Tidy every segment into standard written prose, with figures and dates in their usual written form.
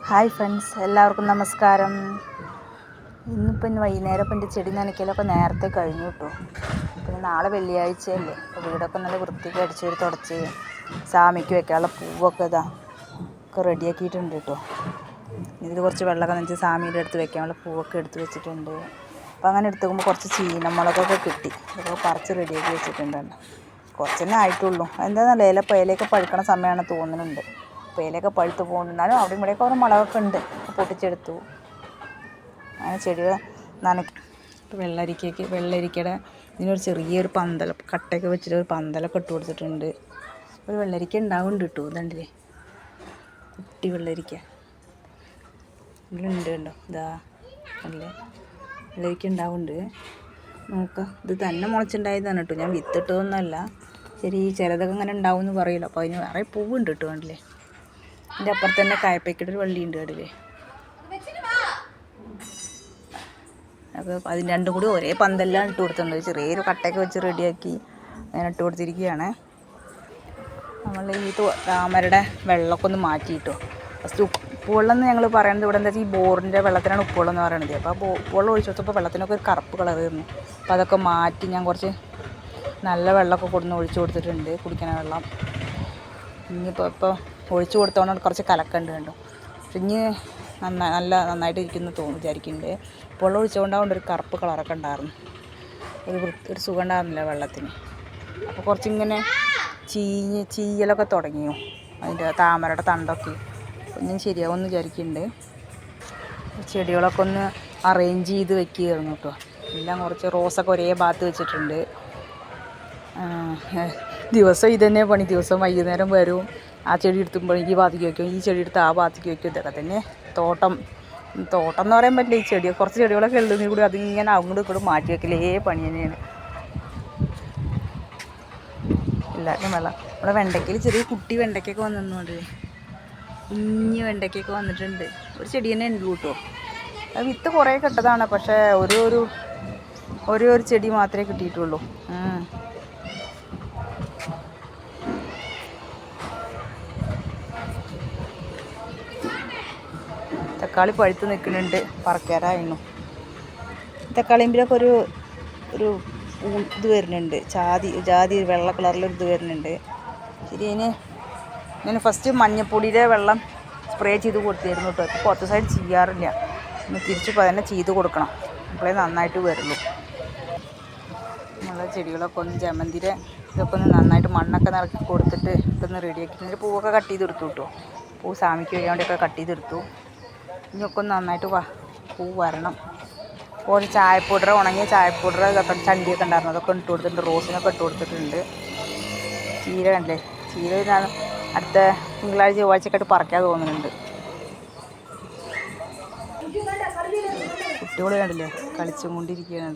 Hi friends, എല്ലാവർക്കും നമസ്കാരം. ഇന്ന് വൈകുന്നേരം എൻ്റെ ചെടി നനയ്ക്കലൊക്കെ നേരത്തെ കഴിഞ്ഞു കേട്ടോ. പിന്നെ നാളെ വെള്ളിയാഴ്ചയല്ലേ, അപ്പോൾ വീടൊക്കെ നല്ല വൃത്തിക്ക് അടിച്ചൊരു തുടച്ച് സാമിക്ക് വെക്കാനുള്ള പൂവൊക്കെ ഒക്കെ റെഡിയാക്കിയിട്ടുണ്ട് കേട്ടോ. ഇതിൽ കുറച്ച് വെള്ളമൊക്കെ നനച്ച് സാമീൻ്റെ അടുത്ത് വെക്കാനുള്ള പൂവൊക്കെ എടുത്ത് വെച്ചിട്ടുണ്ട്. അപ്പോൾ അങ്ങനെ എടുത്ത് നോക്കുമ്പോൾ കുറച്ച് ചീനമുളകൊക്കെ കിട്ടി. അതൊക്കെ പറിച്ച് റെഡിയാക്കി വെച്ചിട്ടുണ്ട്. കുറച്ച് തന്നെ ആയിട്ടുള്ളൂ. എന്താണെന്നല്ല, ഇലയൊക്കെ പഴുക്കണ സമയമാണ് തോന്നുന്നുണ്ട്. അപ്പോൾ ഇലയൊക്കെ പഴുത്ത് പോകുന്നുണ്ടാലും അവിടെ ഇവിടെയൊക്കെ ഓരോ മുളകൊക്കെ ഉണ്ട്, പൊട്ടിച്ചെടുത്തു. അങ്ങനെ ചെടികൾ ഇപ്പോൾ വെള്ളരിക്കയുടെ ഇതിനൊരു ചെറിയൊരു കട്ടയൊക്കെ വെച്ചിട്ട് ഒരു പന്തലൊക്കെ ഇട്ട് കൊടുത്തിട്ടുണ്ട്. ഒരു വെള്ളരിക്ക ഉണ്ടാവുന്നുണ്ട് കേട്ടോ. ഇതുണ്ടല്ലേ, കുട്ടി വെള്ളരിക്ക ഇതിലുണ്ട് കണ്ടോ. അല്ലേ, വെള്ളരിക്ക ഉണ്ടാവുന്നുണ്ട്. നോക്കാം, ഇത് തന്നെ മുളച്ചുണ്ടായതാണ് കേട്ടോ. ഞാൻ വിത്തിട്ടതൊന്നുമല്ല. ശരി, ചിലതൊക്കെ ഇങ്ങനെ ഉണ്ടാവും എന്ന് പറയില്ല. അപ്പോൾ അതിന് വേറെ പൂവുണ്ട് കേട്ടോ. കണ്ടില്ലേ, ഇതിൻ്റെ അപ്പുറത്ത് തന്നെ കായപ്പയ്ക്കയുടെ ഒരു വള്ളിയുണ്ട് കണ്ടില്ലേ. അപ്പോൾ അതിന് രണ്ടും കൂടി ഒരേ പന്തലിലാണ് ഇട്ട് കൊടുത്തിട്ടുണ്ട്. ചെറിയൊരു കട്ടയൊക്കെ വെച്ച് റെഡിയാക്കി അങ്ങനെ ഇട്ട് കൊടുത്തിരിക്കുകയാണ്. നമ്മൾ ഈ താമരയുടെ വെള്ളമൊക്കെ ഒന്ന് മാറ്റിയിട്ടോ. ഫസ്റ്റ് ഉപ്പുവെള്ളം എന്ന് ഞങ്ങൾ പറയുന്നത് ഇവിടെ എന്താ വെച്ചാൽ ഈ ബോറിൻ്റെ വെള്ളത്തിനാണ് ഉപ്പുവെള്ളം എന്ന് പറയുന്നത്. അപ്പോൾ ഉപ്പുവെള്ളം ഒഴിച്ച് കൊടുത്തപ്പോൾ വെള്ളത്തിനൊക്കെ ഒരു കറുപ്പ് കളർ വരുന്നു. അപ്പോൾ അതൊക്കെ മാറ്റി ഞാൻ കുറച്ച് നല്ല വെള്ളമൊക്കെ കൊടുന്ന് ഒഴിച്ച് കൊടുത്തിട്ടുണ്ട്, കുടിക്കണ വെള്ളം. ഇപ്പോൾ ഒഴിച്ച് കൊടുത്തോണ്ട് കുറച്ച് കലക്കുണ്ട് കണ്ടോ. പക്ഷെ ഇനി നന്നായിട്ട് ഇരിക്കുന്നു വിചാരിക്കുന്നുണ്ട്. വെള്ളം ഒഴിച്ചുകൊണ്ടാകൊണ്ട് ഒരു കറുപ്പ് കളറൊക്കെ ഉണ്ടായിരുന്നു. ഒരു സുഖം ഉണ്ടായിരുന്നില്ല വെള്ളത്തിന്. അപ്പോൾ കുറച്ചിങ്ങനെ ചീയലൊക്കെ തുടങ്ങിയോ അതിൻ്റെ താമരയുടെ തണ്ടൊക്കെ. ഞാൻ ശരിയാവുമെന്ന് വിചാരിക്കുന്നുണ്ട്. ചെടികളൊക്കെ ഒന്ന് അറേഞ്ച് ചെയ്ത് വെക്കുകയായിരുന്നു കേട്ടോ. എല്ലാം കുറച്ച് റോസൊക്കെ ഒരേ ഭാഗത്ത് വെച്ചിട്ടുണ്ട്. ദിവസം ഇതന്നെ പണി. ദിവസം വൈകുന്നേരം വരും, ആ ചെടി എടുത്തുമ്പോൾ ഈ ഭാഗത്തേക്ക് വയ്ക്കും, ഈ ചെടി എടുത്ത് ആ ഭാഗത്തേക്ക് വയ്ക്കും. ഇതൊക്കെ തന്നെ തോട്ടം എന്ന് പറയാൻ പറ്റില്ല. ഈ ചെടി കുറച്ച് ചെടികളൊക്കെ ഉള്ളതിൽ കൂടി അതിങ്ങനെ അങ്ങോട്ടും ഇങ്ങോട്ടും മാറ്റി വെക്കലേ പണി തന്നെയാണ്. എല്ലാവരും വെള്ളം ഇവിടെ വെണ്ടയ്ക്കയിൽ ചെറിയ കുട്ടി വെണ്ടയ്ക്കൊക്കെ വന്നിട്ടുണ്ട്. കുഞ്ഞ് വെണ്ടയ്ക്കൊക്കെ വന്നിട്ടുണ്ട്. ഒരു ചെടി തന്നെ ഉണ്ട് കേട്ടോ. അത് വിത്ത് കുറേ കിട്ടതാണ്. പക്ഷേ ഒരു ചെടി മാത്രമേ കിട്ടിയിട്ടുള്ളൂ. തക്കാളി പഴുത്ത് നിൽക്കുന്നുണ്ട്, പറിക്കാറായിരുന്നു. തക്കാളിമ്പിലൊക്കെ ഒരു ഇത് വരുന്നുണ്ട്, ജാതി വെള്ള കളറിലൊരു ഇത് വരുന്നുണ്ട്. ശരി, ഞാൻ ഫസ്റ്റ് മഞ്ഞപ്പൊടിയുടെ വെള്ളം സ്പ്രേ ചെയ്ത് കൊടുത്തിരുന്നു കേട്ടോ. ഇപ്പോൾ പുറത്ത് സൈഡ് ചെയ്യാറില്ല. ഒന്ന് തിരിച്ചിപ്പോൾ തന്നെ ചെയ്ത് കൊടുക്കണം, അപ്പോഴേ നന്നായിട്ട് വരുള്ളൂ. നമ്മളെ ചെടികളൊക്കെ ഒന്ന് ജമന്തിയുടെ ഇതൊക്കെ ഒന്ന് നന്നായിട്ട് മണ്ണൊക്കെ നിറക്കി കൊടുത്തിട്ട് ഇതൊന്ന് റെഡിയാക്കി. എന്നിട്ട് പൂവൊക്കെ കട്ട് ചെയ്തെടുത്തു കേട്ടോ. പൂ സാമിക്ക് വേണ്ടിയൊക്കെ കട്ട് ചെയ്തെടുത്തു. ഇനിയൊക്കെ ഒന്ന് നന്നായിട്ട് പൂ വരണം. കുറച്ച് ചായപ്പൗഡർ, ഉണങ്ങിയ ചായപ്പൗഡർ ഇതൊക്കെ ചണ്ടിയൊക്കെ ഉണ്ടായിരുന്നു, അതൊക്കെ ഇട്ട് കൊടുത്തിട്ടുണ്ട്. റോസിനൊക്കെ ഇട്ട് കൊടുത്തിട്ടുണ്ട്. ചീര കണ്ടേ, ചീര ഞാൻ അടുത്ത തിങ്കളാഴ്ച ചൊവ്വാഴ്ചയൊക്കെ പറിക്കാൻ തോന്നുന്നുണ്ട്. കുട്ടികൾ കണ്ടില്ലേ കളിച്ചും കൊണ്ടിരിക്കുകയാണ്.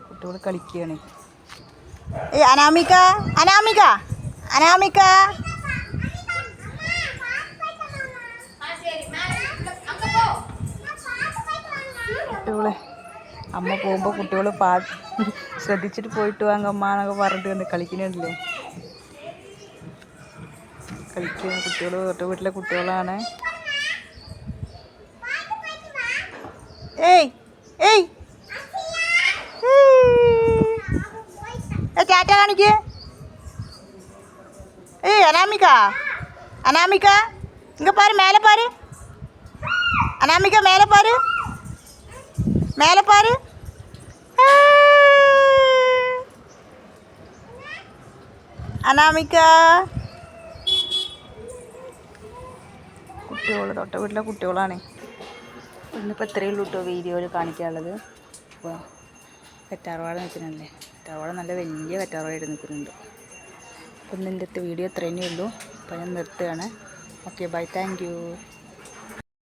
കുട്ടികൾ കളിക്കുകയാണ്. അനാമിക കുട്ടികളെ അമ്മ പോകുമ്പോൾ കുട്ടികൾ ശ്രദ്ധിച്ചിട്ട് പോയിട്ട് വാങ്ങമ്മ എന്നൊക്കെ പറഞ്ഞിട്ട് കണ്ട് കളിക്കുന്നുണ്ടല്ലേ. കളിക്കുന്ന കുട്ടികൾ വീട്ടിലെ കുട്ടികളാണ്. ടാറ്റ കാണിക്കേ. അനാമിക ഇങ്ങ പാரு, മേലെ പാரு. അനാമിക മേലെ പാரு. അനാമിക കുട്ടികൾ തൊട്ട വീട്ടിലെ കുട്ടികളാണ്. ഇന്നിപ്പോൾ ഇത്രയേ ഉള്ളൂ കേട്ടോ വീഡിയോയിൽ കാണിക്കാനുള്ളത്. അപ്പോൾ കറ്റാർവാഴ നിൽക്കുന്നുണ്ടല്ലേ, കറ്റാർവാഴ നല്ല വലിയ കറ്റാർവാഴയായിട്ട് നിൽക്കുന്നുണ്ട്. അപ്പം ഇന്നത്തെ വീഡിയോ ഇത്രയേ ഉള്ളൂ. അപ്പോൾ ഞാൻ നിർത്തുകയാണ്. Okay, bye, thank U.